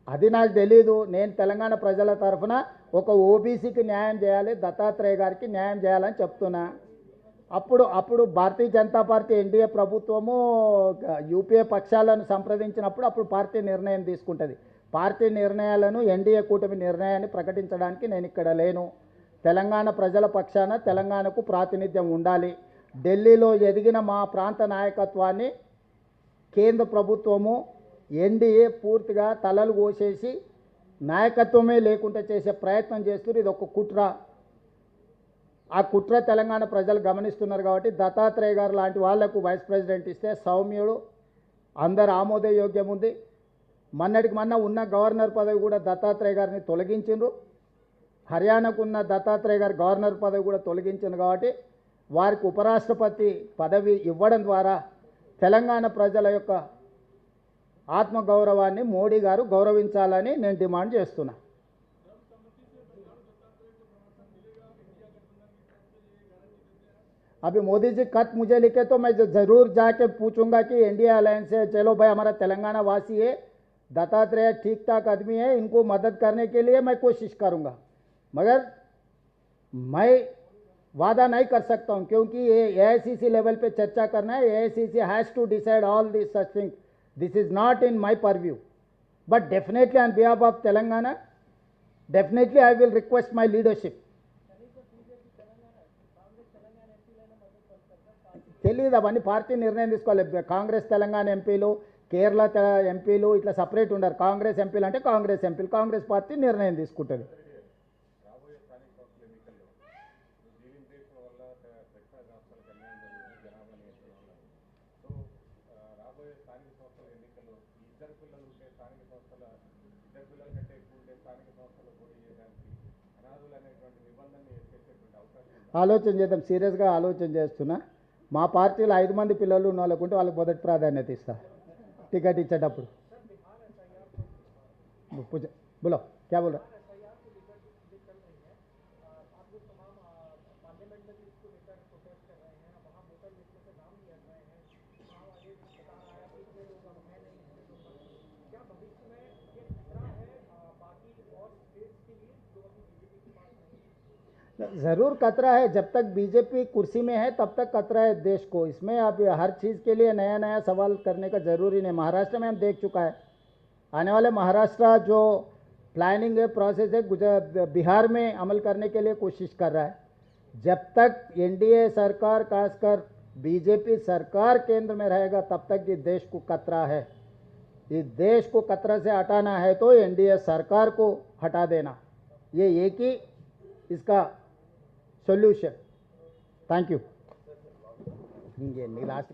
అది నాకు తెలీదు. నేను తెలంగాణ ప్రజల తరఫున ఒక ఓబీసీకి న్యాయం చేయాలి, దత్తాత్రేయ గారికి న్యాయం చేయాలని చెప్తున్నా. అప్పుడు భారతీయ జనతా పార్టీ ఎన్డీఏ ప్రభుత్వము యూపీఏ పక్షాలను సంప్రదించినప్పుడు అప్పుడు పార్టీ నిర్ణయం తీసుకుంటుంది. పార్టీ నిర్ణయాలను ఎన్డీఏ కూటమి నిర్ణయాన్ని ప్రకటించడానికి నేను ఇక్కడ లేను. తెలంగాణ ప్రజల పక్షాన తెలంగాణకు ప్రాతినిధ్యం ఉండాలి. ఢిల్లీలో ఎదిగిన మా ప్రాంత నాయకత్వాన్ని కేంద్ర ప్రభుత్వము ఎన్డీఏ పూర్తిగా తలలు కోసేసి నాయకత్వమే లేకుండా చేసే ప్రయత్నం చేస్తున్నారు. ఇది ఒక కుట్ర. ఆ కుట్ర తెలంగాణ ప్రజలు గమనిస్తున్నారు. కాబట్టి దత్తాత్రేయ గారు లాంటి వాళ్లకు వైస్ ప్రెసిడెంట్ ఇస్తే సౌమ్యుడు, అందరు ఆమోదయోగ్యం ఉంది. మొన్నటికి మొన్న ఉన్న గవర్నర్ పదవి కూడా దత్తాత్రేయ గారిని తొలగించిండ్రు. హర్యానాకు ఉన్న దత్తాత్రేయ గారి గవర్నర్ పదవి కూడా తొలగించింది కాబట్టి వారికి ఉపరాష్ట్రపతి పదవి ఇవ్వడం ద్వారా తెలంగాణ ప్రజల యొక్క ఆత్మగౌరవాన్ని మోడీ గారు గౌరవించాలని నేను డిమాండ్ చేస్తున్నా. अभी मोदी जी खत मुझे लिखे तो मैं ज़रूर जाके पूछूंगा कि इंडिया अलायंस से चलो भाई हमारा तेलंगाना वासी है, दत्तात्रेय ठीक ठाक आदमी है, इनको मदद करने के लिए मैं कोशिश करूंगा, मगर मैं वादा नहीं कर सकता हूं क्योंकि ये एआईसीसी लेवल पे चर्चा करना है. AICC has to decide all this such thing. This is not in my purview, but definitely on behalf of Telangana definitely I will request my leadership. తెలియదు అవన్నీ పార్టీ నిర్ణయం తీసుకోవాలి. కాంగ్రెస్ తెలంగాణ ఎంపీలు, కేరళ ఎంపీలు ఇట్లా సపరేట్ ఉండరు. కాంగ్రెస్ ఎంపీలు అంటే కాంగ్రెస్ ఎంపీలు, కాంగ్రెస్ పార్టీ నిర్ణయం తీసుకుంటుంది. ఆలోచన చేద్దాం, సీరియస్గా ఆలోచన చేస్తున్నా. మా పార్టీలో 5 మంది పిల్లలు ఉన్న వాళ్ళకుంటే వాళ్ళకి మొదటి ప్రాధాన్యత ఇస్తా టికెట్ ఇచ్చేటప్పుడు. బోలో క్యా బోల్ రहा? ज़रूर खतरा है. जब तक बीजेपी कुर्सी में है तब तक खतरा है देश को. इसमें अब हर चीज़ के लिए नया नया सवाल करने का ज़रूरी नहीं. महाराष्ट्र में हम देख चुका है. आने वाले महाराष्ट्र जो प्लानिंग है, प्रोसेस है, बिहार में अमल करने के लिए कोशिश कर रहा है. जब तक एनडीए सरकार, खासकर बीजेपी सरकार केंद्र में रहेगा तब तक ये देश को खतरा है. इस देश को खतरा से हटाना है तो एनडीए सरकार को हटा देना, ये एक ही इसका सॉल्यूशन. Thank you. लास्ट